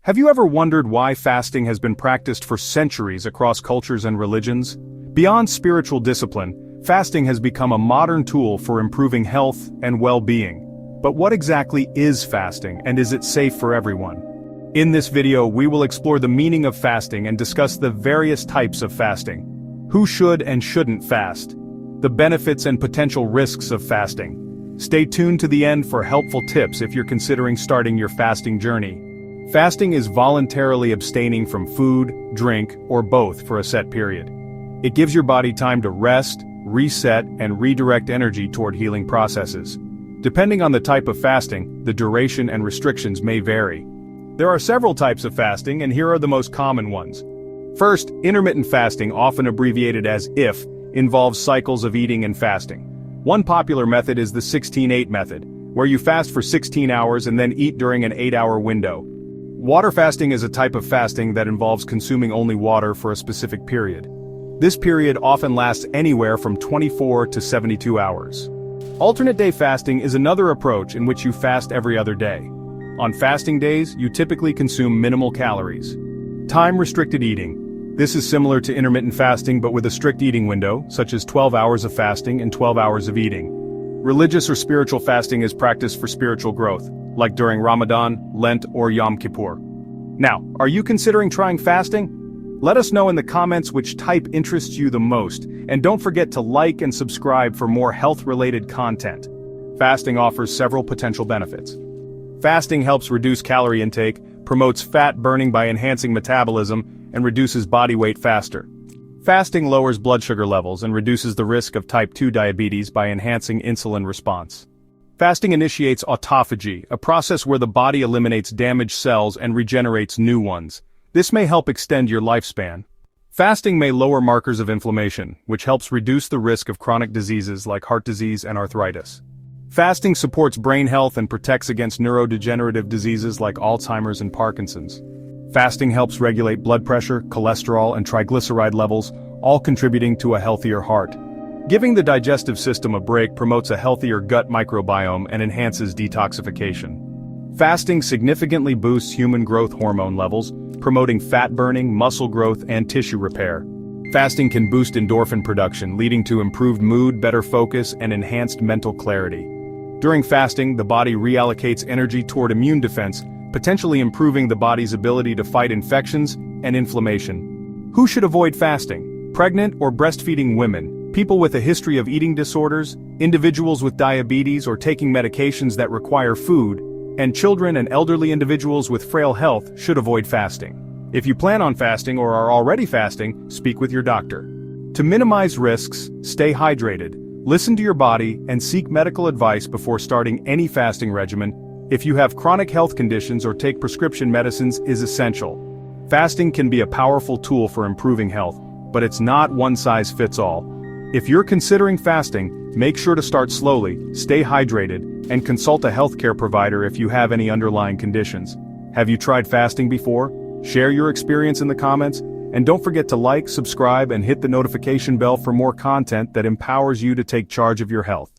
Have you ever wondered why fasting has been practiced for centuries across cultures and religions? Beyond spiritual discipline, fasting has become a modern tool for improving health and well-being. But what exactly is fasting, and is it safe for everyone? In this video, we will explore the meaning of fasting and discuss the various types of fasting. Who should and shouldn't fast? The benefits and potential risks of fasting. Stay tuned to the end for helpful tips if you're considering starting your fasting journey. Fasting is voluntarily abstaining from food, drink, or both for a set period. It gives your body time to rest, reset, and redirect energy toward healing processes. Depending on the type of fasting, the duration and restrictions may vary. There are several types of fasting, and here are the most common ones. First, intermittent fasting, often abbreviated as IF, involves cycles of eating and fasting. One popular method is the 16-8 method, where you fast for 16 hours and then eat during an 8-hour window. Water fasting is a type of fasting that involves consuming only water for a specific period. This period often lasts anywhere from 24 to 72 hours. Alternate day fasting is another approach in which you fast every other day. On fasting days, you typically consume minimal calories. Time-restricted eating. This is similar to intermittent fasting but with a strict eating window, such as 12 hours of fasting and 12 hours of eating. Religious or spiritual fasting is practiced for spiritual growth, like during Ramadan, Lent, or Yom Kippur. Now, are you considering trying fasting? Let us know in the comments which type interests you the most, and don't forget to like and subscribe for more health-related content. Fasting offers several potential benefits. Fasting helps reduce calorie intake, promotes fat burning by enhancing metabolism, and reduces body weight faster. Fasting lowers blood sugar levels and reduces the risk of type 2 diabetes by enhancing insulin response. Fasting initiates autophagy, a process where the body eliminates damaged cells and regenerates new ones. This may help extend your lifespan. Fasting may lower markers of inflammation, which helps reduce the risk of chronic diseases like heart disease and arthritis. Fasting supports brain health and protects against neurodegenerative diseases like Alzheimer's and Parkinson's. Fasting helps regulate blood pressure, cholesterol, and triglyceride levels, all contributing to a healthier heart. Giving the digestive system a break promotes a healthier gut microbiome and enhances detoxification. Fasting significantly boosts human growth hormone levels, promoting fat burning, muscle growth, and tissue repair. Fasting can boost endorphin production, leading to improved mood, better focus, and enhanced mental clarity. During fasting, the body reallocates energy toward immune defense, potentially improving the body's ability to fight infections and inflammation. Who should avoid fasting? Pregnant or breastfeeding women, people with a history of eating disorders, individuals with diabetes or taking medications that require food, and children and elderly individuals with frail health should avoid fasting. If you plan on fasting or are already fasting, speak with your doctor. To minimize risks, stay hydrated, listen to your body, and seek medical advice before starting any fasting regimen. If you have chronic health conditions or take prescription medicines, is essential. Fasting can be a powerful tool for improving health, but it's not one size fits all. If you're considering fasting, make sure to start slowly, stay hydrated, and consult a healthcare provider if you have any underlying conditions. Have you tried fasting before? Share your experience in the comments, and don't forget to like, subscribe, and hit the notification bell for more content that empowers you to take charge of your health.